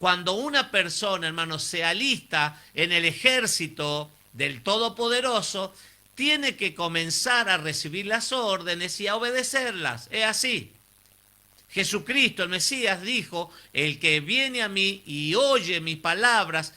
Cuando una persona, hermano, se alista en el ejército del Todopoderoso, tiene que comenzar a recibir las órdenes y a obedecerlas. Es así. Jesucristo, el Mesías, dijo, el que viene a mí y oye mis palabras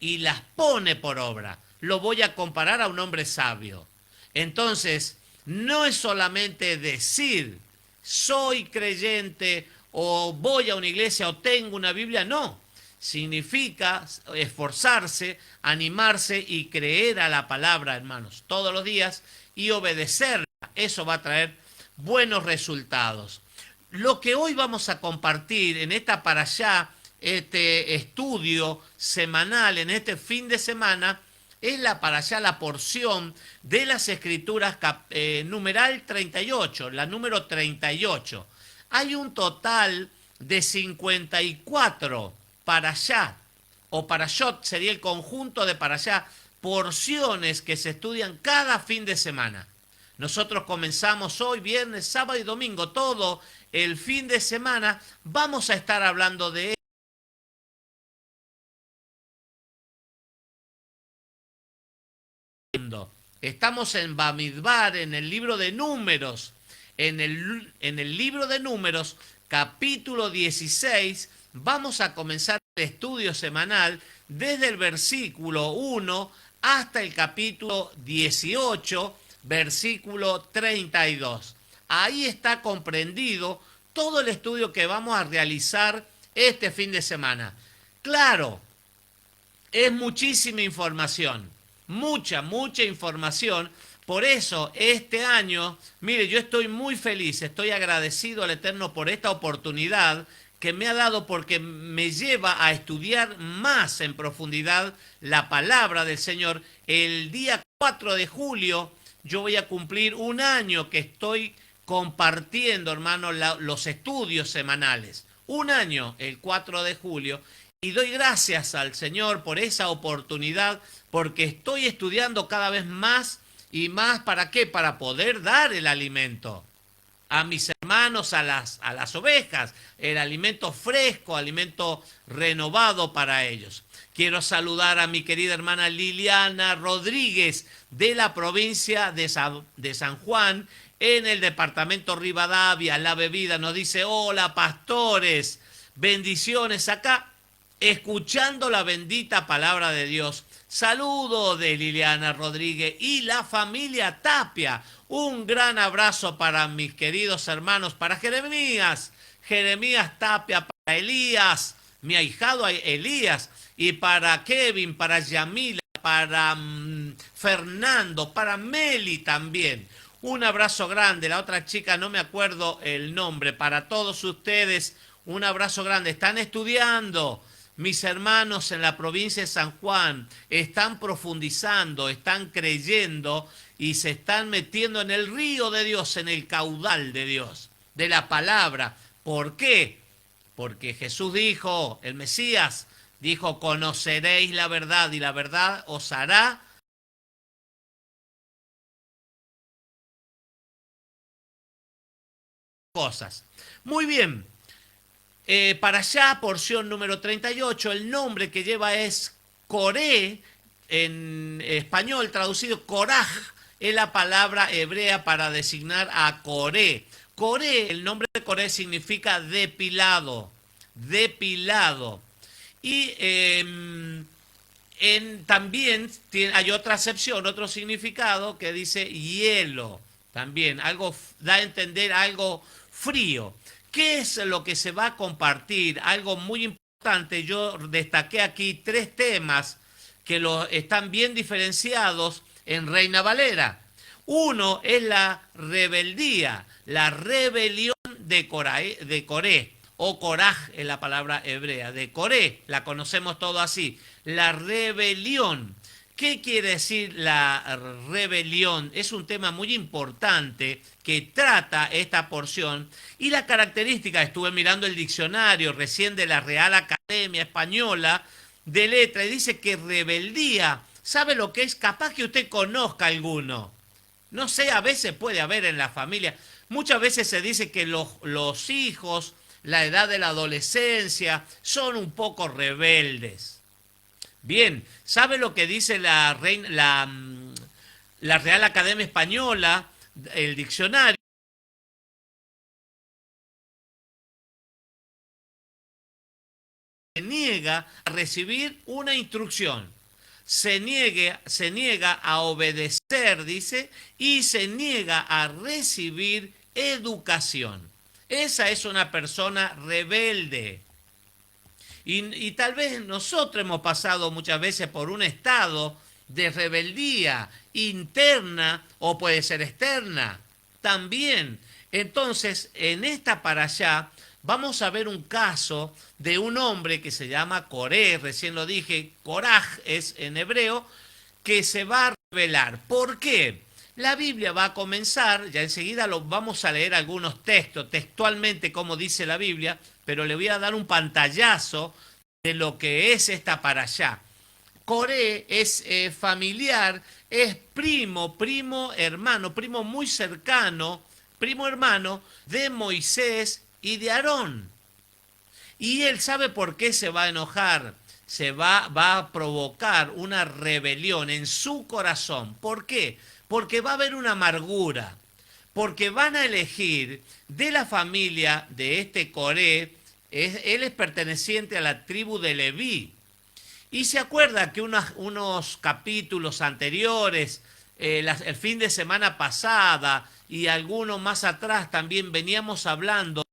y las pone por obra, lo voy a comparar a un hombre sabio. Entonces, no es solamente decir, soy creyente o voy a una iglesia o tengo una Biblia, no. Significa esforzarse, animarse y creer a la palabra, hermanos, todos los días y obedecerla. Eso va a traer buenos resultados. Lo que hoy vamos a compartir en esta parashá, este estudio semanal, en este fin de semana, es la parashá, la porción de las escrituras numeral 38, la número 38. Hay un total de 54 parashá, o parashot sería el conjunto de parashá, porciones que se estudian cada fin de semana. Nosotros comenzamos hoy, viernes, sábado y domingo, todo el fin de semana. Vamos a estar hablando de esto. Estamos en Bamidbar, en el libro de Números. En el libro de Números, capítulo 16, vamos a comenzar el estudio semanal desde el versículo 1 hasta el capítulo 18, versículo 32. Ahí está comprendido todo el estudio que vamos a realizar este fin de semana. Claro, es muchísima información, mucha información. Por eso este año, mire, yo estoy muy feliz, estoy agradecido al Eterno por esta oportunidad que me ha dado, porque me lleva a estudiar más en profundidad la palabra del Señor. El día 4 de julio yo voy a cumplir un año que estoy compartiendo, hermano, los estudios semanales. Un año, el 4 de julio. Y doy gracias al Señor por esa oportunidad, porque estoy estudiando cada vez más y más. ¿Para qué? Para poder dar el alimento a mis hermanos, a las ovejas, el alimento fresco, alimento renovado para ellos. Quiero saludar a mi querida hermana Liliana Rodríguez de la provincia de San Juan, en el departamento Rivadavia. La Bebida nos dice: hola pastores, bendiciones acá, escuchando la bendita palabra de Dios. Saludo de Liliana Rodríguez y la familia Tapia. Un gran abrazo para mis queridos hermanos, para Jeremías Tapia, para Elías, mi ahijado Elías, y para Kevin, para Yamila, para Fernando, para Meli también. Un abrazo grande. La otra chica no me acuerdo el nombre. Para todos ustedes, un abrazo grande. Están estudiando. Mis hermanos en la provincia de San Juan están profundizando, están creyendo y se están metiendo en el río de Dios, en el caudal de Dios, de la palabra. ¿Por qué? Porque Jesús dijo, el Mesías dijo: conoceréis la verdad y la verdad os hará cosas. Muy bien. Para allá, porción número 38, el nombre que lleva es Coré, en español traducido Coraj, es la palabra hebrea para designar a Coré. Coré, el nombre de Coré significa depilado, depilado. Y también hay otra acepción, otro significado que dice hielo, también, algo da a entender algo frío. ¿Qué es lo que se va a compartir? Algo muy importante. Yo destaqué aquí 3 temas que están bien diferenciados en Reina Valera. Uno es la rebeldía, la rebelión de Coré, o Coraj es la palabra hebrea, de Coré, la conocemos todo así, la rebelión. ¿Qué quiere decir la rebelión? Es un tema muy importante que trata esta porción, y la característica, estuve mirando el diccionario recién de la Real Academia Española de Letra, y dice que rebeldía, ¿sabe lo que es? Capaz que usted conozca alguno. No sé, a veces puede haber en la familia. Muchas veces se dice que los hijos la edad de la adolescencia, son un poco rebeldes. Bien, ¿sabe lo que dice la Real Academia Española, el diccionario? Se niega a recibir una instrucción, se niega a obedecer, dice, y se niega a recibir educación. Esa es una persona rebelde. Y tal vez nosotros hemos pasado muchas veces por un estado de rebeldía interna o puede ser externa también. Entonces, en esta parashá vamos a ver un caso de un hombre que se llama Coré, recién lo dije, Coraj es en hebreo, que se va a revelar. ¿Por qué? La Biblia va a comenzar, ya enseguida lo vamos a leer algunos textos, textualmente como dice la Biblia, pero le voy a dar un pantallazo de lo que es esta parashá. Coré es familiar, es primo hermano, primo muy cercano, primo hermano de Moisés y de Aarón. Y él sabe por qué se va a enojar, va a provocar una rebelión en su corazón. ¿Por qué? Porque va a haber una amargura, porque van a elegir de la familia de este Coré, él es perteneciente a la tribu de Leví. Y se acuerda que unos capítulos anteriores, el fin de semana pasada y algunos más atrás también veníamos hablando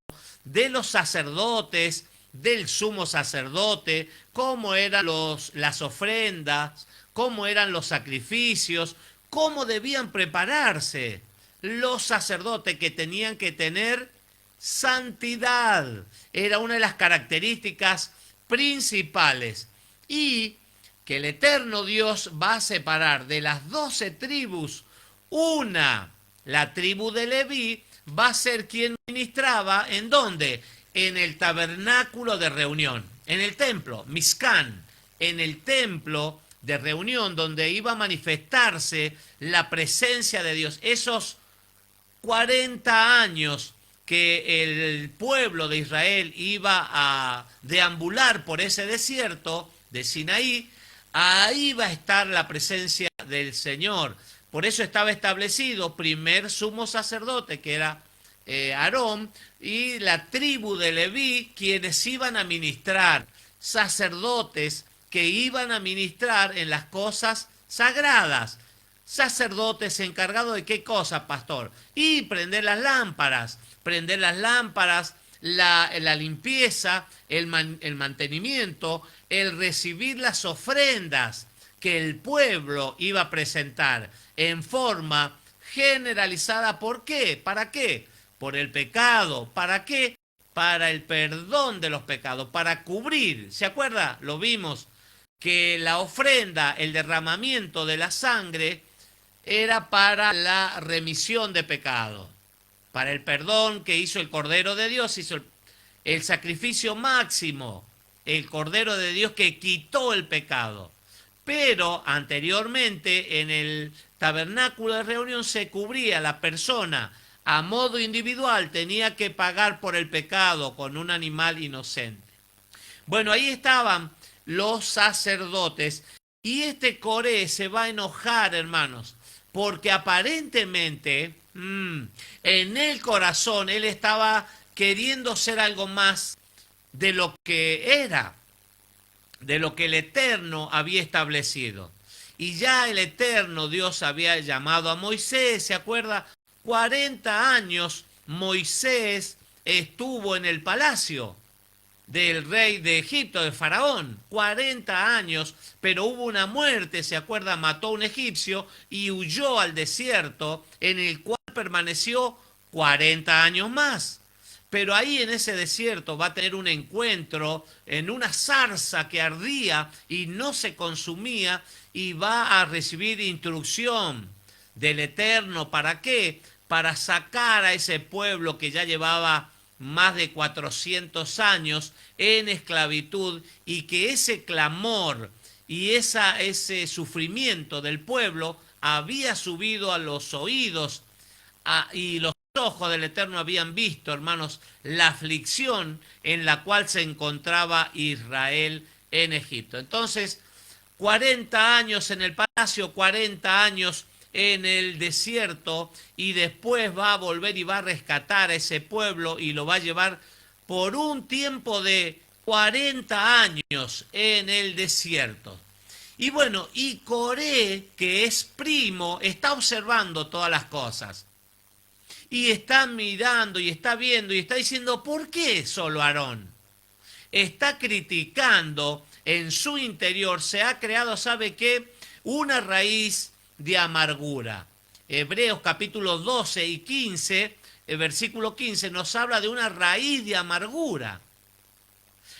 de los sacerdotes, del sumo sacerdote, cómo eran las ofrendas, cómo eran los sacrificios, cómo debían prepararse los sacerdotes, que tenían que tener santidad. Era una de las características principales. Y que el eterno Dios va a separar de las 12 tribus, la tribu de Leví, va a ser quien ministraba, ¿en dónde? En el tabernáculo de reunión, en el templo, Mizcán, en el templo de reunión donde iba a manifestarse la presencia de Dios. Esos 40 años que el pueblo de Israel iba a deambular por ese desierto de Sinaí, ahí va a estar la presencia del Señor. Por eso estaba establecido primer sumo sacerdote, que era Aarón, y la tribu de Leví, quienes iban a ministrar, sacerdotes que iban a ministrar en las cosas sagradas. Sacerdotes encargados de qué cosa, pastor, y prender las lámparas, la limpieza, el mantenimiento, el recibir las ofrendas que el pueblo iba a presentar en forma generalizada. ¿Por qué? ¿Para qué? Por el pecado. ¿Para qué? Para el perdón de los pecados, para cubrir. ¿Se acuerda? Lo vimos, que la ofrenda, el derramamiento de la sangre, era para la remisión de pecados, para el perdón que hizo el Cordero de Dios, hizo el sacrificio máximo, el Cordero de Dios que quitó el pecado. Pero anteriormente en el tabernáculo de reunión se cubría la persona a modo individual, tenía que pagar por el pecado con un animal inocente. Bueno, ahí estaban los sacerdotes y este Coré se va a enojar, hermanos, porque aparentemente en el corazón él estaba queriendo ser algo más de lo que era, de lo que el Eterno había establecido. Y ya el Eterno Dios había llamado a Moisés, ¿se acuerda? 40 años Moisés estuvo en el palacio del rey de Egipto, de Faraón, 40 años, pero hubo una muerte, ¿se acuerda? Mató a un egipcio y huyó al desierto, en el cual permaneció 40 años más. Pero ahí en ese desierto va a tener un encuentro en una zarza que ardía y no se consumía, y va a recibir instrucción del Eterno. ¿Para qué? Para sacar a ese pueblo que ya llevaba más de 400 años en esclavitud, y que ese clamor y ese sufrimiento del pueblo había subido a los oídos y los ojos del Eterno habían visto, hermanos, la aflicción en la cual se encontraba Israel en Egipto. Entonces, 40 años en el palacio, 40 años en el desierto, y después va a volver y va a rescatar a ese pueblo y lo va a llevar por un tiempo de 40 años en el desierto. Y bueno, y Coré, que es primo, está observando todas las cosas. Y está mirando y está viendo y está diciendo, ¿por qué solo Aarón? Está criticando en su interior, se ha creado, ¿sabe qué? Una raíz de amargura. Hebreos capítulo 12 y 15, el versículo 15 nos habla de una raíz de amargura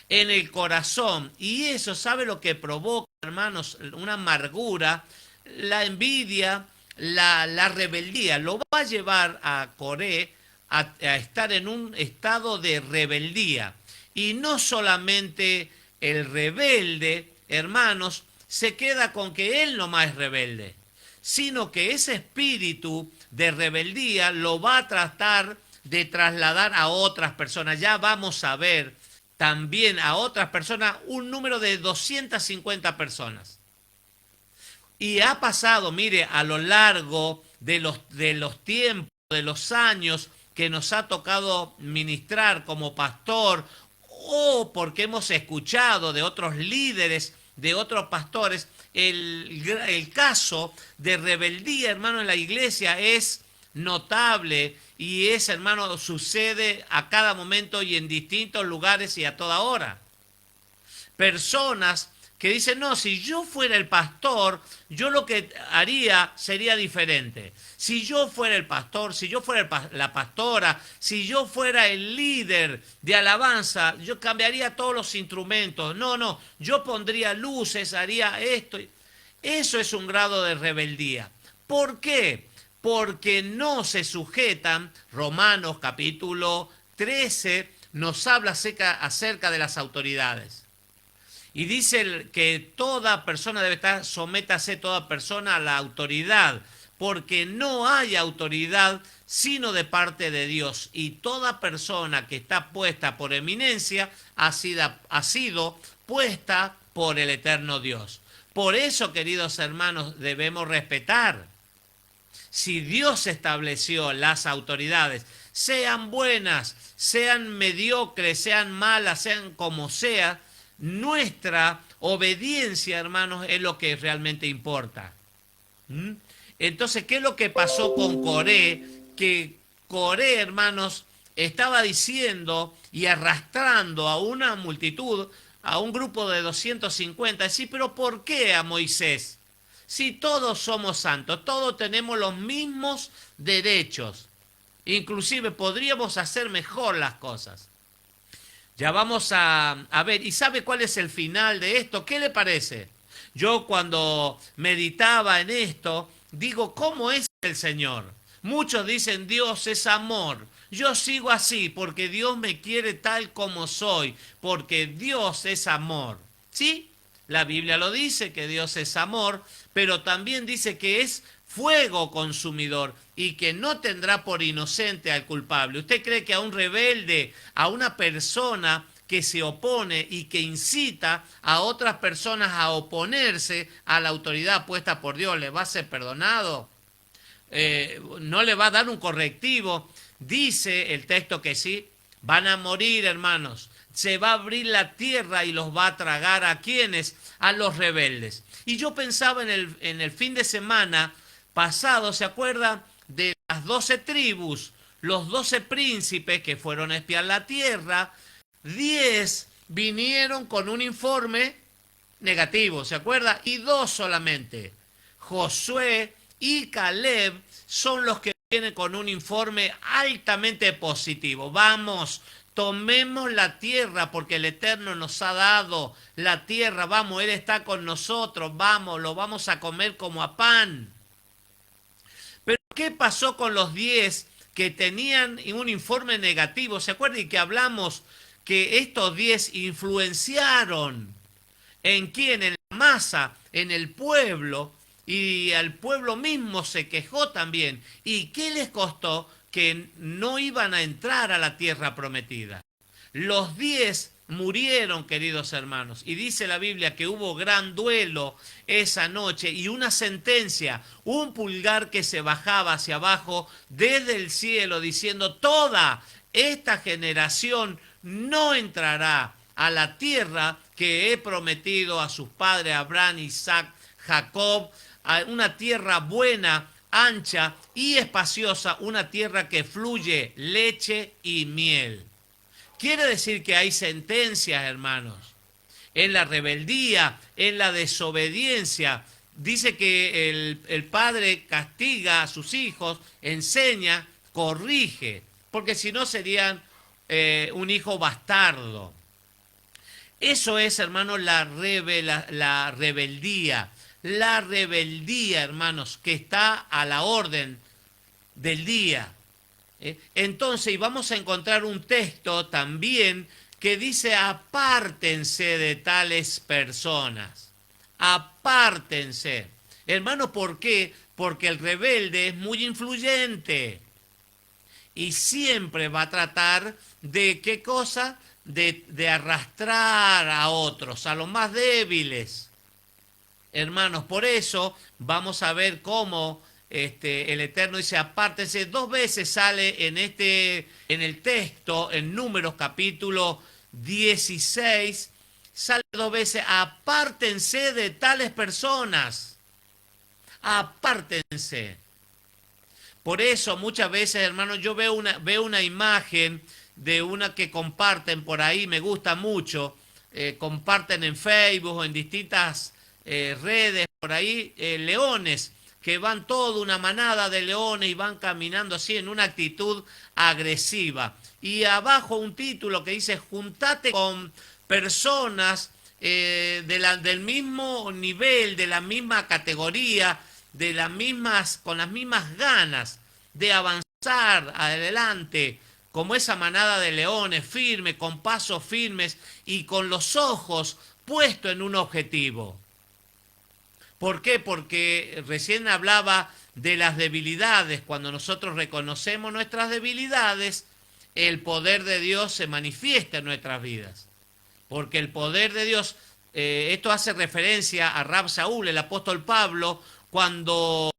en el corazón. Y eso, ¿sabe lo que provoca, hermanos? Una amargura, la envidia, la rebeldía. Lo va a llevar a Coré a estar en un estado de rebeldía. Y no solamente el rebelde, hermanos, se queda con que él nomás es rebelde, sino que ese espíritu de rebeldía lo va a tratar de trasladar a otras personas. Ya vamos a ver también a otras personas, un número de 250 personas. Y ha pasado, mire, a lo largo de los tiempos, de los años que nos ha tocado ministrar como pastor, o porque hemos escuchado de otros líderes, de otros pastores, el caso de rebeldía, hermano, en la iglesia es notable, y es, hermano, sucede a cada momento y en distintos lugares y a toda hora. Personas que dicen, no, si yo fuera el pastor, yo lo que haría sería diferente. Si yo fuera el pastor, si yo fuera la pastora, si yo fuera el líder de alabanza, yo cambiaría todos los instrumentos. No, yo pondría luces, haría esto. Eso es un grado de rebeldía. ¿Por qué? Porque no se sujetan. Romanos capítulo 13 nos habla acerca de las autoridades. Y dice que toda persona debe estar, sométase toda persona a la autoridad, porque no hay autoridad sino de parte de Dios. Y toda persona que está puesta por eminencia ha sido puesta por el eterno Dios. Por eso, queridos hermanos, debemos respetar. Si Dios estableció las autoridades, sean buenas, sean mediocres, sean malas, sean como sea, nuestra obediencia, hermanos, es lo que realmente importa. Entonces, ¿qué es lo que pasó con Coré? Que Coré, hermanos, estaba diciendo y arrastrando a una multitud, a un grupo de 250, sí, pero ¿por qué a Moisés? Si todos somos santos, todos tenemos los mismos derechos, inclusive podríamos hacer mejor las cosas. Ya vamos a ver, ¿y sabe cuál es el final de esto? ¿Qué le parece? Yo cuando meditaba en esto, digo, ¿cómo es el Señor? Muchos dicen, Dios es amor. Yo sigo así porque Dios me quiere tal como soy, porque Dios es amor. ¿Sí? La Biblia lo dice, que Dios es amor, pero también dice que es fuego consumidor y que no tendrá por inocente al culpable. ¿Usted cree que a un rebelde, a una persona que se opone y que incita a otras personas a oponerse a la autoridad puesta por Dios, le va a ser perdonado? ¿No le va a dar un correctivo? Dice el texto que sí, van a morir, hermanos. Se va a abrir la tierra y los va a tragar. ¿A quiénes? A los rebeldes. Y yo pensaba en el fin de semana pasado, ¿se acuerda? De las 12 tribus, los 12 príncipes que fueron a espiar la tierra, 10 vinieron con un informe negativo, ¿se acuerda? Y 2 solamente, Josué y Caleb, son los que vienen con un informe altamente positivo. Vamos, tomemos la tierra porque el Eterno nos ha dado la tierra. Vamos, Él está con nosotros. Vamos, lo vamos a comer como a pan. Pero ¿qué pasó con los 10 que tenían un informe negativo? ¿Se acuerdan? Y que hablamos que estos 10 influenciaron ¿en quién? En la masa, en el pueblo. Y al pueblo mismo se quejó también. ¿Y qué les costó? que no iban a entrar a la tierra prometida. Los 10 murieron, queridos hermanos, y dice la Biblia que hubo gran duelo esa noche y una sentencia, un pulgar que se bajaba hacia abajo desde el cielo diciendo: toda esta generación no entrará a la tierra que he prometido a sus padres Abraham, Isaac, Jacob, a una tierra buena, ancha y espaciosa, una tierra que fluye leche y miel. Quiere decir que hay sentencias, hermanos, en la rebeldía, en la desobediencia. Dice que el padre castiga a sus hijos, enseña, corrige, porque si no serían un hijo bastardo. Eso es, hermanos, la rebeldía. La rebeldía, hermanos, que está a la orden del día. Entonces, y vamos a encontrar un texto también que dice: apártense de tales personas. Apártense. Hermano, ¿por qué? Porque el rebelde es muy influyente y siempre va a tratar de, ¿qué cosa? De arrastrar a otros, a los más débiles. Hermanos, por eso vamos a ver cómo el Eterno dice: apártense. 2 veces sale en el texto, en Números capítulo 16, sale 2 veces: apártense de tales personas. Apártense. Por eso muchas veces, hermanos, yo veo una imagen de una que comparten por ahí, me gusta mucho, comparten en Facebook o en distintas redes por ahí, leones, que van toda una manada de leones y van caminando así en una actitud agresiva. Y abajo un título que dice: juntate con personas del mismo nivel, de la misma categoría, con las mismas ganas de avanzar adelante, como esa manada de leones, firme, con pasos firmes y con los ojos puestos en un objetivo. ¿Por qué? Porque recién hablaba de las debilidades. Cuando nosotros reconocemos nuestras debilidades, el poder de Dios se manifiesta en nuestras vidas. Porque el poder de Dios, esto hace referencia a Rab Saúl, el apóstol Pablo, cuando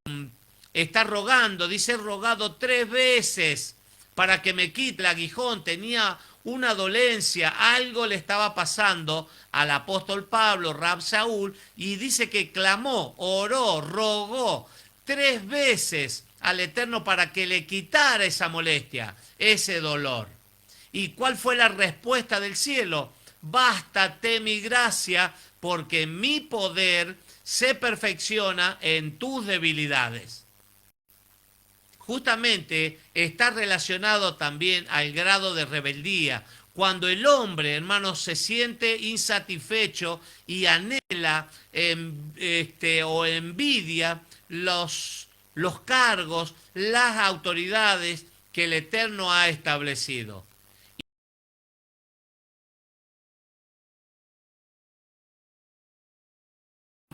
está rogando, dice: he rogado 3 veces para que me quite el aguijón. Tenía una dolencia, algo le estaba pasando al apóstol Pablo, Rab Saúl, y dice que clamó, oró, rogó 3 veces al Eterno para que le quitara esa molestia, ese dolor. ¿Y cuál fue la respuesta del cielo? Bástate mi gracia, porque mi poder se perfecciona en tus debilidades. Justamente está relacionado también al grado de rebeldía. Cuando el hombre, hermanos, se siente insatisfecho y anhela o envidia los cargos, las autoridades que el Eterno ha establecido.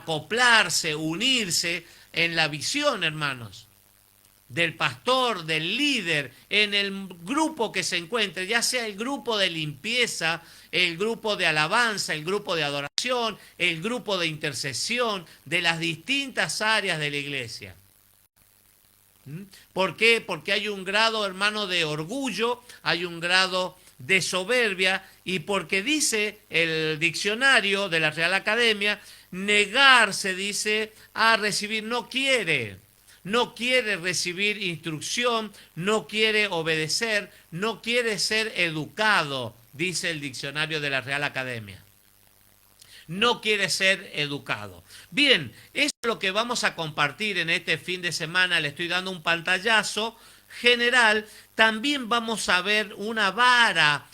Acoplarse, unirse en la visión, hermanos, del pastor, del líder, en el grupo que se encuentre, ya sea el grupo de limpieza, el grupo de alabanza, el grupo de adoración, el grupo de intercesión, de las distintas áreas de la iglesia. ¿Por qué? Porque hay un grado, hermano, de orgullo, hay un grado de soberbia, y porque dice el diccionario de la Real Academia, negarse, dice, a recibir, no quiere recibir instrucción, no quiere obedecer, no quiere ser educado, dice el diccionario de la Real Academia. No quiere ser educado. Bien, eso es lo que vamos a compartir en este fin de semana. Le estoy dando un pantallazo general. También vamos a ver una vara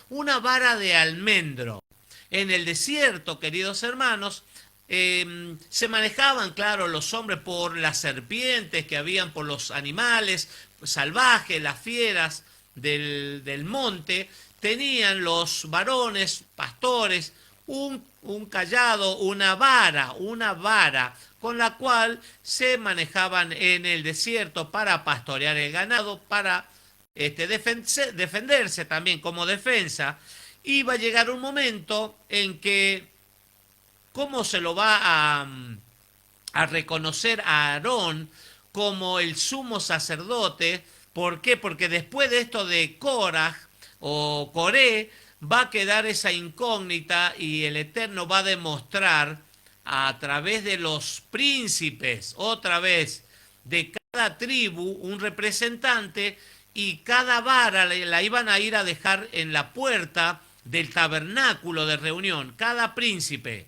de almendro. En el desierto, queridos hermanos, se manejaban, claro, los hombres por las serpientes que habían, por los animales salvajes, las fieras del monte. Tenían los varones, pastores, un cayado, una vara con la cual se manejaban en el desierto para pastorear el ganado, para defenderse también como defensa, iba a llegar un momento en que, ¿cómo se lo va a reconocer a Aarón como el sumo sacerdote? ¿Por qué? Porque después de esto de Korah o Coré, va a quedar esa incógnita y el Eterno va a demostrar a través de los príncipes, otra vez, de cada tribu, un representante, y cada vara la iban a ir a dejar en la puerta del tabernáculo de reunión. Cada príncipe,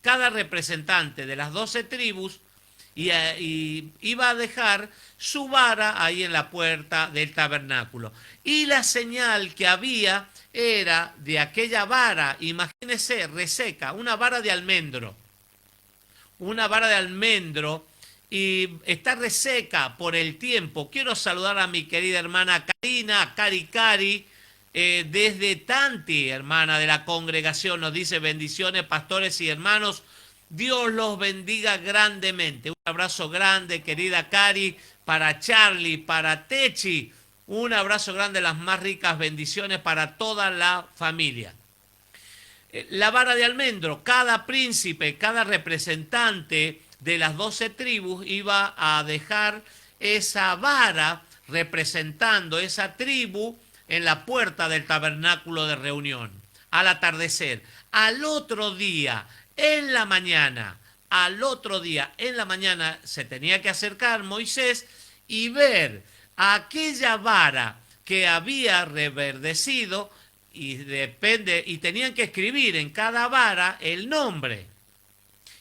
cada representante de las 12 tribus y iba a dejar su vara ahí en la puerta del tabernáculo. Y la señal que había era de aquella vara, imagínense, reseca, una vara de almendro. Una vara de almendro y está reseca por el tiempo. Quiero saludar a mi querida hermana Karina, Cari, desde Tanti, hermana de la congregación, nos dice bendiciones, pastores y hermanos. Dios los bendiga grandemente. Un abrazo grande, querida Cari, para Charlie, para Techi. Un abrazo grande, las más ricas bendiciones para toda la familia. La vara de almendro, cada príncipe, cada representante de las 12 tribus iba a dejar esa vara representando esa tribu en la puerta del tabernáculo de reunión. Al atardecer, al otro día, en la mañana, se tenía que acercar Moisés y ver aquella vara que había reverdecido y tenían que escribir en cada vara el nombre.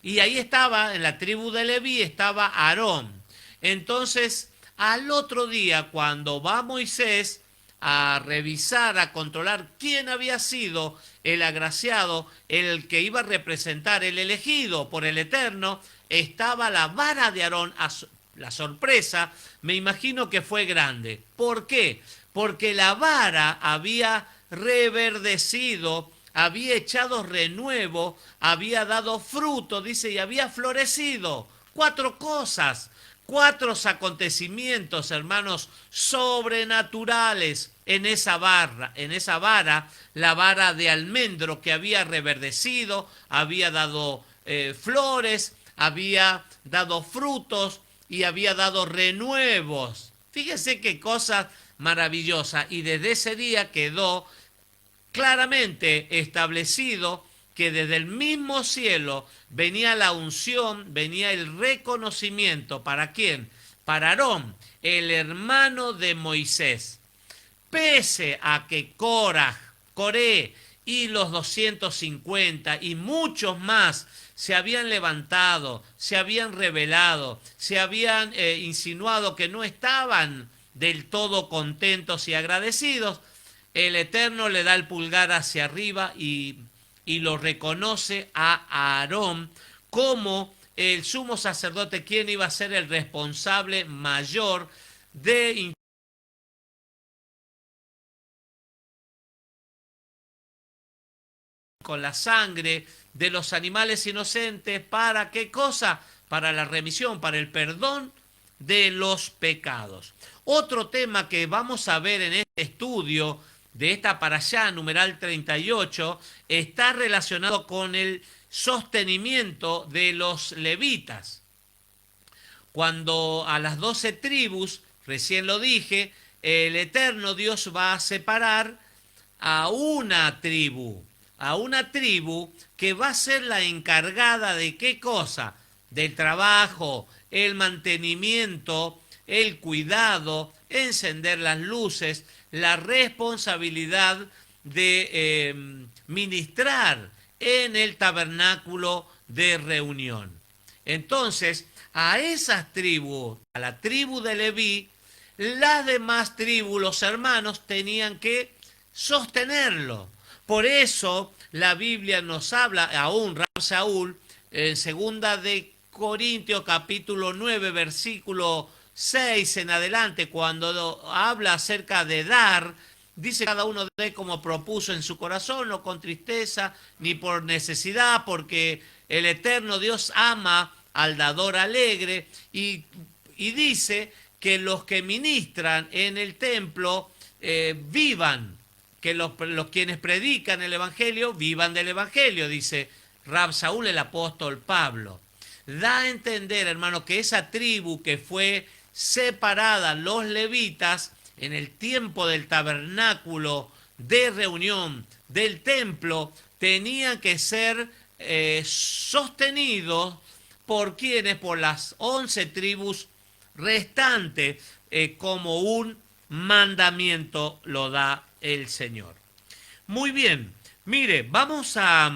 Y ahí estaba, en la tribu de Leví, estaba Aarón. Entonces, al otro día, cuando va Moisés a revisar, a controlar quién había sido el agraciado, el que iba a representar, el elegido por el Eterno, estaba la vara de Aarón. La sorpresa, me imagino que fue grande. ¿Por qué? Porque la vara había reverdecido, había echado renuevo, había dado fruto, dice, y había florecido. 4 cosas, 4 acontecimientos, hermanos, sobrenaturales en esa vara, la vara de almendro que había reverdecido, había dado flores, había dado frutos y había dado renuevos. Fíjese qué cosa maravillosa. Y desde ese día quedó claramente establecido que desde el mismo cielo venía la unción, venía el reconocimiento. ¿Para quién? Para Aarón, el hermano de Moisés. Pese a que Coré y los 250 y muchos más se habían levantado, se habían rebelado, se habían insinuado que no estaban del todo contentos y agradecidos, el Eterno le da el pulgar hacia arriba y lo reconoce a Aarón como el sumo sacerdote, quien iba a ser el responsable mayor de con la sangre de los animales inocentes. ¿Para qué cosa? Para la remisión, para el perdón de los pecados. Otro tema que vamos a ver en este estudio de esta parashá, numeral 38, está relacionado con el sostenimiento de los levitas. Cuando a las 12 tribus, recién lo dije, el Eterno Dios va a separar a una tribu que va a ser la encargada de qué cosa, del trabajo, el mantenimiento, el cuidado, encender las luces, la responsabilidad de ministrar en el tabernáculo de reunión. Entonces, a esas tribus, a la tribu de Leví, las demás tribus, los hermanos, tenían que sostenerlo. Por eso la Biblia nos habla, aún Rab Saúl, en 2 de Corintios capítulo 9, versículo 6 en adelante, cuando habla acerca de dar, dice: cada uno dé como propuso en su corazón, no con tristeza ni por necesidad, porque el eterno Dios ama al dador alegre, y dice que los que ministran en el templo vivan, que los quienes predican el Evangelio vivan del Evangelio, dice Rab Saúl, el apóstol Pablo. Da a entender, hermano, que esa tribu que fue separada, los levitas, en el tiempo del tabernáculo de reunión del templo, tenían que ser sostenidos por quienes, por las 11 tribus restantes, como un mandamiento lo da el Señor. Muy bien, mire, vamos a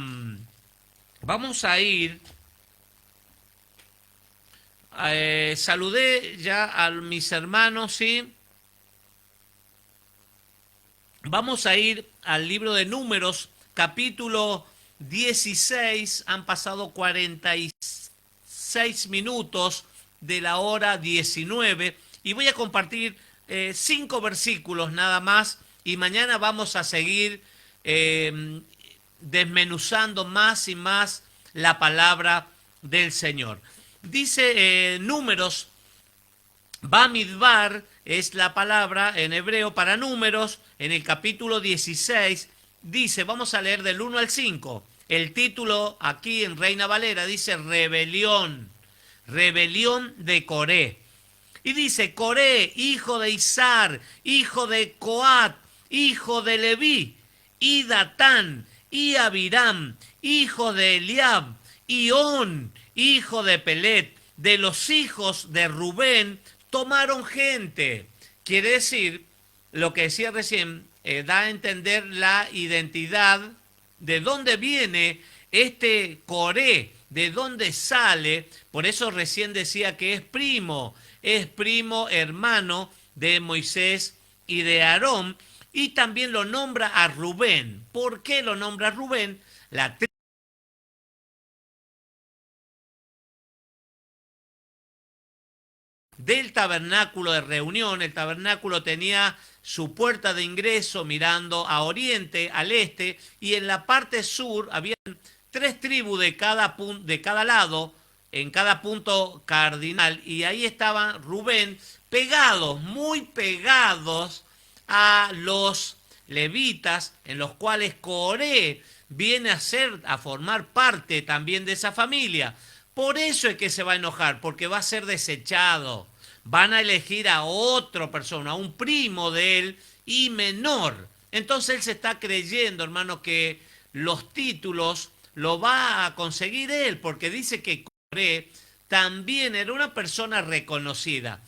ir. Saludé ya a mis hermanos, ¿sí? Vamos a ir al libro de Números, capítulo 16. Han pasado 46 minutos de la hora 19 y voy a compartir 5 versículos nada más, y mañana vamos a seguir desmenuzando más y más la palabra del Señor. Dice Números, Bamidbar es la palabra en hebreo para números, en el capítulo 16, dice, vamos a leer del 1 al 5, el título aquí en Reina Valera dice rebelión de Coré. Y dice, Coré, hijo de Izar, hijo de Coat, hijo de Leví, y Datán, y Abiram, hijo de Eliab, y On, hijo de Pelet, de los hijos de Rubén, tomaron gente. Quiere decir, lo que decía recién, da a entender la identidad, de dónde viene este Coré, de dónde sale. Por eso recién decía que es primo hermano de Moisés y de Aarón, y también lo nombra a Rubén. ¿Por qué lo nombra a Rubén? La del tabernáculo de reunión. El tabernáculo tenía su puerta de ingreso mirando a oriente, al este, y en la parte sur había 3 tribus de cada lado, en cada punto cardinal, y ahí estaba Rubén, pegados, muy pegados a los levitas, en los cuales Coré viene a formar parte también de esa familia. Por eso es que se va a enojar, porque va a ser desechado. Van a elegir a otra persona, a un primo de él y menor. Entonces él se está creyendo, hermano, que los títulos lo va a conseguir él, porque dice que Coré también era una persona reconocida.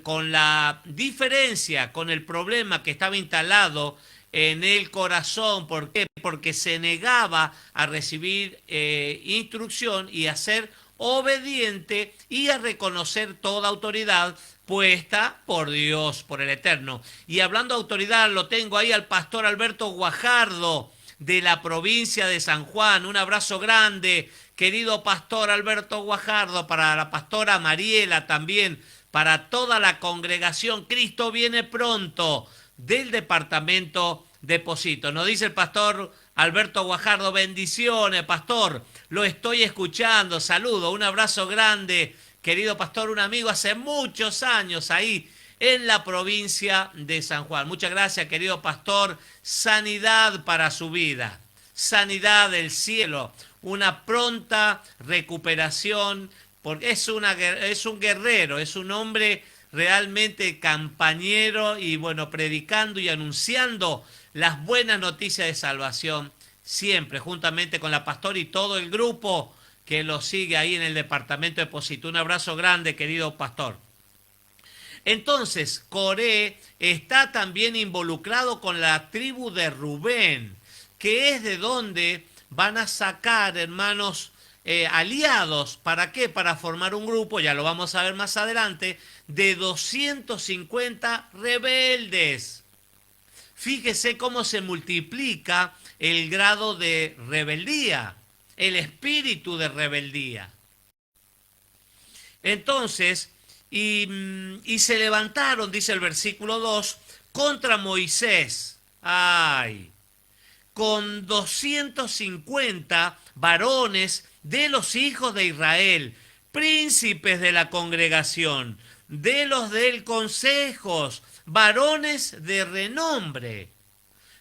Con la diferencia, con el problema que estaba instalado en el corazón. ¿Por qué? Porque se negaba a recibir instrucción y a ser obediente y a reconocer toda autoridad puesta por Dios, por el Eterno. Y hablando de autoridad, lo tengo ahí al pastor Alberto Guajardo, de la provincia de San Juan. Un abrazo grande, querido pastor Alberto Guajardo, para la pastora Mariela también, para toda la congregación. Cristo viene pronto, del departamento de Posito. Nos dice el pastor Alberto Guajardo, bendiciones, pastor, lo estoy escuchando, saludo, un abrazo grande, querido pastor, un amigo hace muchos años ahí en la provincia de San Juan. Muchas gracias, querido pastor, sanidad para su vida, sanidad del cielo, una pronta recuperación, porque es un guerrero, es un hombre realmente campañero y bueno, predicando y anunciando las buenas noticias de salvación siempre, juntamente con la pastora y todo el grupo que lo sigue ahí en el departamento de Posito. Un abrazo grande, querido pastor. Entonces, Coré está también involucrado con la tribu de Rubén, que es de donde van a sacar, hermanos, aliados. ¿Para qué? Para formar un grupo, ya lo vamos a ver más adelante, de 250 rebeldes. Fíjese cómo se multiplica el grado de rebeldía, el espíritu de rebeldía. Entonces, y se levantaron, dice el versículo 2, contra Moisés. ¡Ay! Con 250 varones de los hijos de Israel, príncipes de la congregación, de los del consejo, varones de renombre.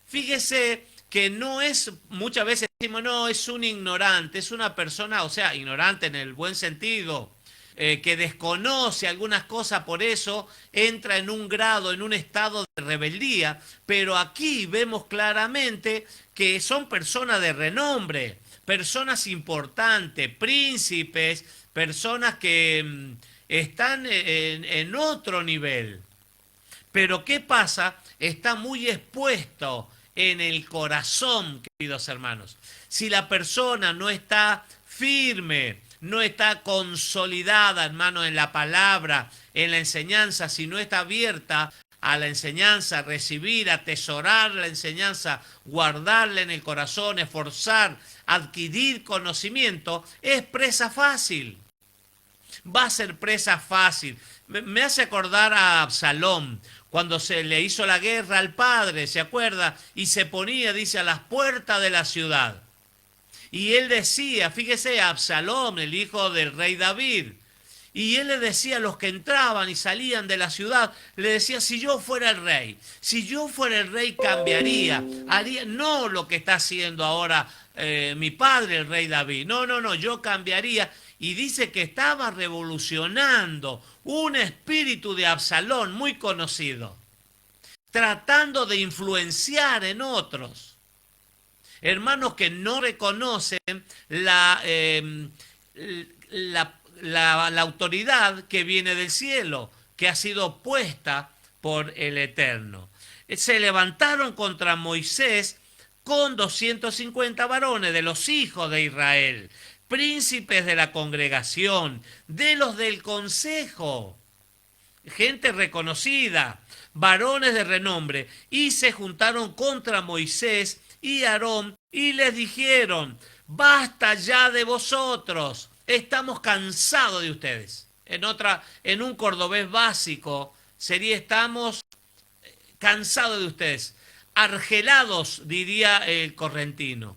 Fíjese que no es, muchas veces decimos, no, es un ignorante, es una persona, o sea, ignorante en el buen sentido, que desconoce algunas cosas, por eso entra en un grado, en un estado de rebeldía, pero aquí vemos claramente que son personas de renombre, personas importantes, príncipes, personas que están en otro nivel. Pero ¿qué pasa? Está muy expuesto en el corazón, queridos hermanos. Si la persona no está firme, no está consolidada, hermano, en la palabra, en la enseñanza, si no está abierta a la enseñanza, recibir, atesorar la enseñanza, guardarla en el corazón, esforzar, adquirir conocimiento, es presa fácil. Va a ser presa fácil. Me hace acordar a Absalón, cuando se le hizo la guerra al padre, ¿se acuerda? Y se ponía, dice, a las puertas de la ciudad. Y él decía, fíjese, Absalón, el hijo del rey David, y él le decía a los que entraban y salían de la ciudad, le decía, si yo fuera el rey cambiaría, haría no lo que está haciendo ahora mi padre, el rey David, no, yo cambiaría. Y dice que estaba revolucionando un espíritu de Absalón muy conocido, tratando de influenciar en otros. Hermanos que no reconocen la autoridad que viene del cielo, que ha sido puesta por el Eterno. Se levantaron contra Moisés con 250 varones de los hijos de Israel, príncipes de la congregación, de los del consejo, gente reconocida, varones de renombre, y se juntaron contra Moisés y Aarón y les dijeron, basta ya de vosotros, estamos cansados de ustedes. En un cordobés básico sería estamos cansados de ustedes, argelados, diría el correntino.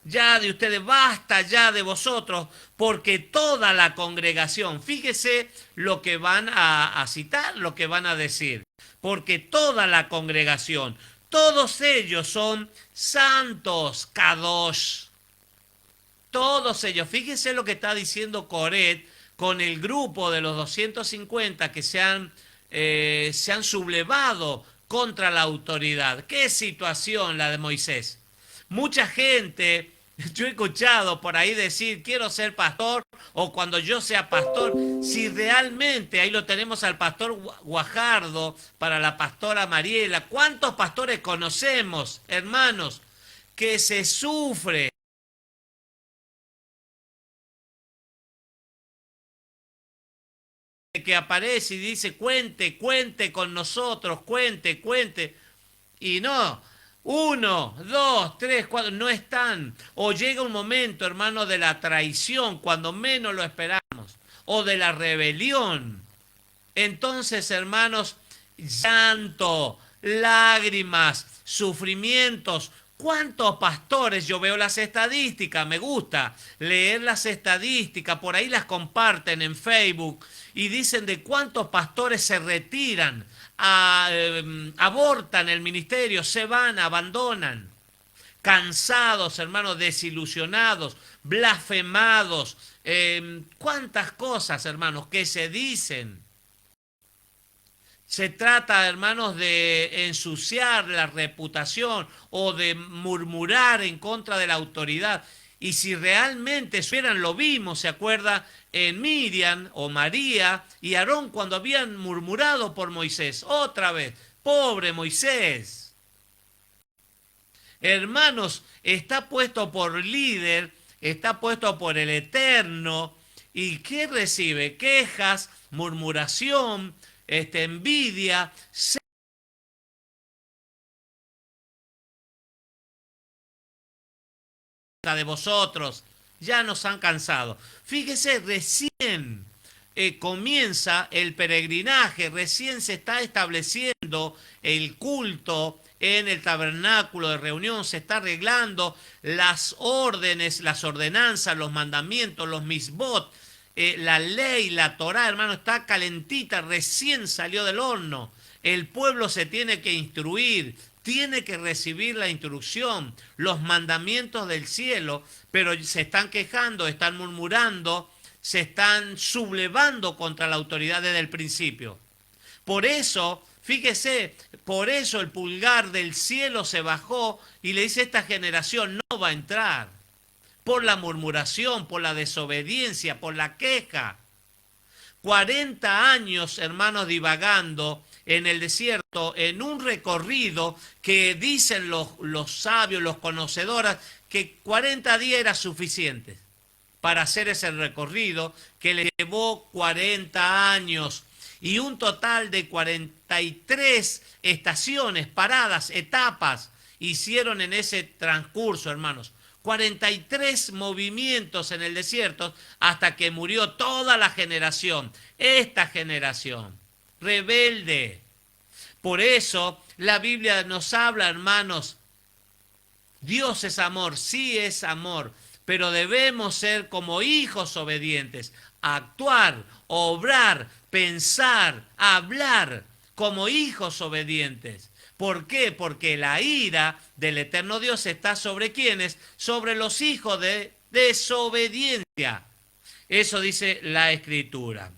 Ya de ustedes, basta ya de vosotros, porque toda la congregación, fíjese lo que van a citar, lo que van a decir, porque toda la congregación, todos ellos son santos, kadosh, todos ellos, fíjese lo que está diciendo Coret con el grupo de los 250 que se han sublevado contra la autoridad. ¿Qué situación la de Moisés? Mucha gente, yo he escuchado por ahí decir, quiero ser pastor, o cuando yo sea pastor, si realmente, ahí lo tenemos al pastor Guajardo, para la pastora Mariela, ¿cuántos pastores conocemos, hermanos, que se sufre? Que aparece y dice, cuente con nosotros, cuente, y no, 1, 2, 3, 4, no están. O llega un momento, hermano, de la traición, cuando menos lo esperamos, o de la rebelión. Entonces, hermanos, llanto, lágrimas, sufrimientos. ¿Cuántos pastores? Yo veo las estadísticas, me gusta leer las estadísticas, por ahí las comparten en Facebook y dicen de cuántos pastores se retiran, abortan el ministerio, se van, abandonan. Cansados, hermanos, desilusionados, blasfemados. ¿Cuántas cosas, hermanos, que se dicen? Se trata, hermanos, de ensuciar la reputación o de murmurar en contra de la autoridad. Y si realmente supieran, lo vimos, ¿se acuerda? En Miriam o María y Aarón cuando habían murmurado por Moisés. Otra vez, pobre Moisés. Hermanos, está puesto por líder, está puesto por el Eterno. ¿Y qué recibe? Quejas, murmuración, envidia, de vosotros, ya nos han cansado. Fíjese, recién comienza el peregrinaje, recién se está estableciendo el culto en el tabernáculo de reunión, se está arreglando las órdenes, las ordenanzas, los mandamientos, los misbot. la ley, la Torá, hermano, está calentita, recién salió del horno. El pueblo se tiene que instruir, tiene que recibir la instrucción, los mandamientos del cielo, pero se están quejando, están murmurando, se están sublevando contra la autoridad desde el principio. Por eso, fíjese, por eso el pulgar del cielo se bajó y le dice: esta generación no va a entrar. Por la murmuración, por la desobediencia, por la queja. 40 años, hermanos, divagando en el desierto, en un recorrido que dicen los sabios, los conocedores, que 40 días era suficiente para hacer ese recorrido que le llevó 40 años y un total de 43 estaciones, paradas, etapas hicieron en ese transcurso, hermanos. 43 movimientos en el desierto hasta que murió toda la generación, esta generación rebelde. Por eso la Biblia nos habla, hermanos, Dios es amor, sí es amor, pero debemos ser como hijos obedientes, actuar, obrar, pensar, hablar como hijos obedientes. ¿Por qué? Porque la ira del eterno Dios está sobre ¿quiénes? Sobre los hijos de desobediencia. Eso dice la Escritura.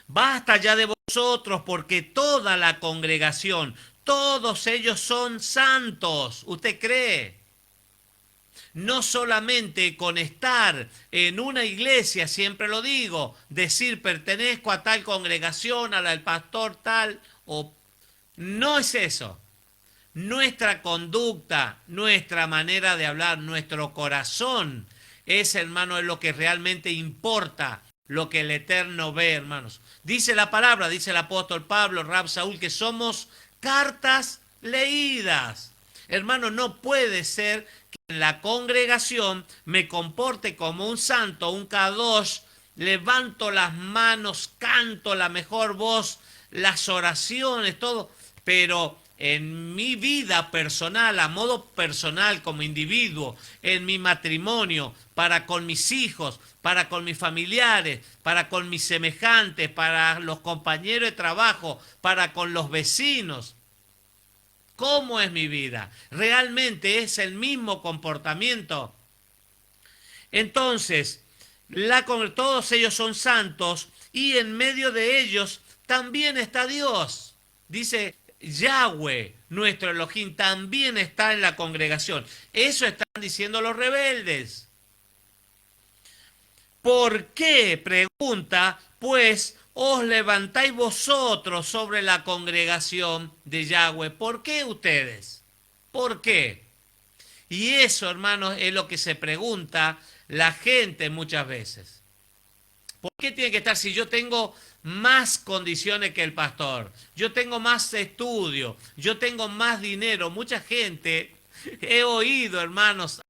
Basta ya de vosotros, porque toda la congregación, todos ellos son santos. ¿Usted cree? No solamente con estar en una iglesia, siempre lo digo, decir pertenezco a tal congregación, a la del pastor tal, o no es eso. Nuestra conducta, nuestra manera de hablar, nuestro corazón es, hermano, es lo que realmente importa, lo que el Eterno ve, hermanos. Dice la palabra, dice el apóstol Pablo, Rab Saúl, que somos cartas leídas. Hermano, no puede ser que en la congregación me comporte como un santo, un kadosh, levanto las manos, canto la mejor voz, las oraciones, todo, pero en mi vida personal, a modo personal como individuo, en mi matrimonio, para con mis hijos, para con mis familiares, para con mis semejantes, para los compañeros de trabajo, para con los vecinos. ¿Cómo es mi vida? ¿Realmente es el mismo comportamiento? Entonces, todos ellos son santos y en medio de ellos también está Dios. Dice Yahweh, nuestro Elohim, también está en la congregación. Eso están diciendo los rebeldes. ¿Por qué? Pregunta, pues os levantáis vosotros sobre la congregación de Yahweh. ¿Por qué ustedes? ¿Por qué? Y eso, hermanos, es lo que se pregunta la gente muchas veces. ¿Por qué tiene que estar si yo tengo más condiciones que el pastor? Yo tengo más estudio, yo tengo más dinero. Mucha gente, he oído, hermanos,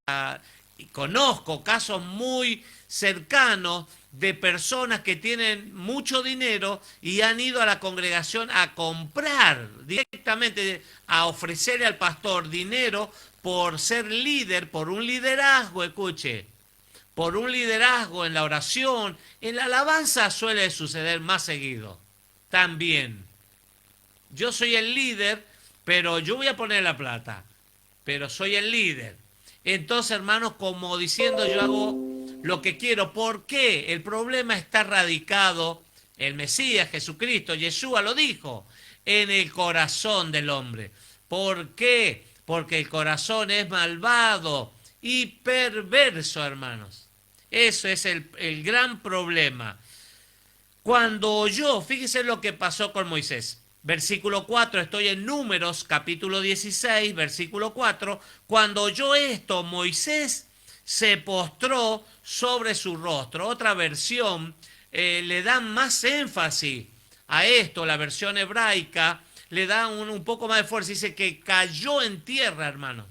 y conozco casos muy cercanos de personas que tienen mucho dinero y han ido a la congregación a comprar directamente, a ofrecerle al pastor dinero por ser líder, por un liderazgo, escuche, por un liderazgo en la oración. En la alabanza suele suceder más seguido. También. Yo soy el líder, pero yo voy a poner la plata. Pero soy el líder. Entonces, hermanos, como diciendo yo hago lo que quiero. ¿Por qué? El problema está radicado, el Mesías, Jesucristo, Yeshua lo dijo, en el corazón del hombre. ¿Por qué? Porque el corazón es malvado y perverso, hermanos. Eso es el gran problema. Cuando oyó, fíjese lo que pasó con Moisés. Versículo 4, estoy en Números, capítulo 16, versículo 4. Cuando oyó esto, Moisés se postró sobre su rostro. Otra versión le da más énfasis a esto, la versión hebraica le da un poco más de fuerza. Dice que cayó en tierra, hermanos.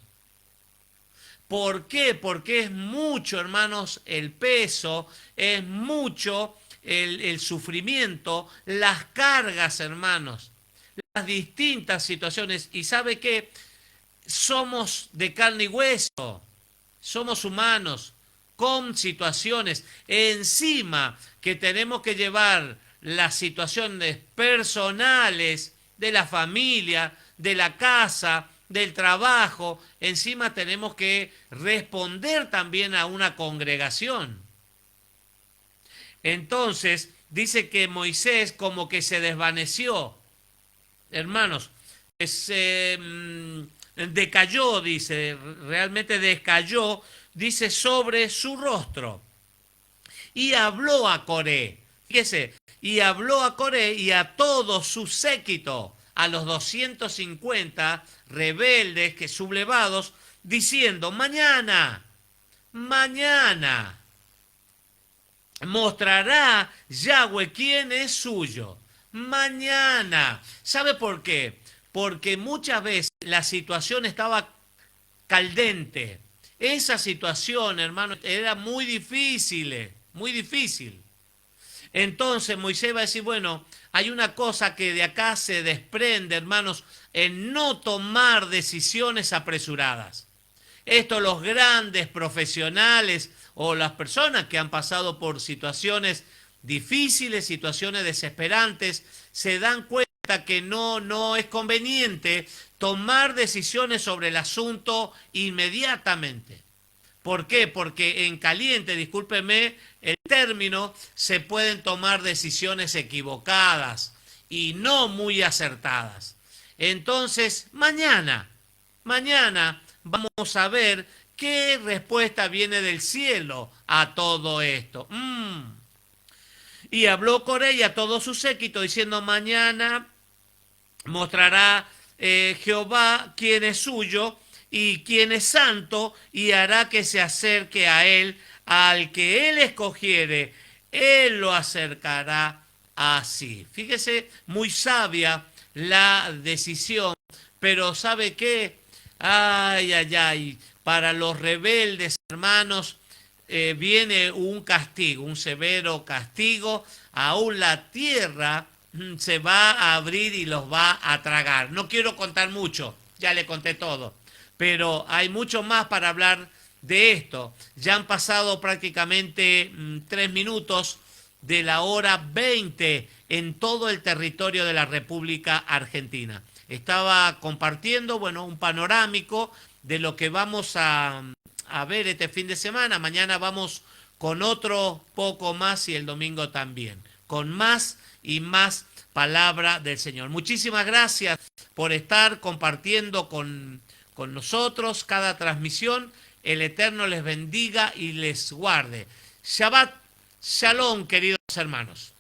¿Por qué? Porque es mucho, hermanos, el peso, es mucho el sufrimiento, las cargas, hermanos, las distintas situaciones. Y ¿sabe qué? Somos de carne y hueso, somos humanos. con situaciones, encima que tenemos que llevar las situaciones personales de la familia, de la casa, del trabajo, encima tenemos que responder también a una congregación. Entonces, dice que Moisés como que se desvaneció, hermanos, se decayó, dice, realmente decayó, dice, sobre su rostro. Y habló a Coré, fíjese, y habló a Coré y a todo su séquito, a los 250 rebeldes que sublevados, diciendo, mañana, mañana, mostrará Yahweh quién es suyo. Mañana. ¿Sabe por qué? Porque muchas veces la situación estaba caldente. Esa situación, hermano, era muy difícil, muy difícil. Entonces Moisés va a decir, bueno, hay una cosa que de acá se desprende, hermanos, en no tomar decisiones apresuradas. Esto los grandes profesionales o las personas que han pasado por situaciones difíciles, situaciones desesperantes, se dan cuenta que no es conveniente tomar decisiones sobre el asunto inmediatamente. ¿Por qué? Porque en caliente, discúlpeme el término, se pueden tomar decisiones equivocadas y no muy acertadas. Entonces, mañana vamos a ver qué respuesta viene del cielo a todo esto. Y habló Coré y a todo su séquito diciendo, mañana mostrará Jehová quién es suyo y quién es santo, y hará que se acerque a él, al que él escogiere, él lo acercará así. Fíjese, muy sabia la decisión, pero ¿sabe qué? Ay, ay, ay, para los rebeldes, hermanos, viene un castigo, un severo castigo, aún la tierra se va a abrir y los va a tragar. No quiero contar mucho, ya le conté todo, pero hay mucho más para hablar de esto. Ya han pasado prácticamente 3 minutos de la hora 20 en todo el territorio de la República Argentina. Estaba compartiendo, bueno, un panorámico de lo que vamos a ver este fin de semana. Mañana vamos con otro poco más y el domingo también, con más y más palabra del Señor. Muchísimas gracias por estar compartiendo con nosotros cada transmisión. El Eterno les bendiga y les guarde. Shabbat Shalom, queridos hermanos.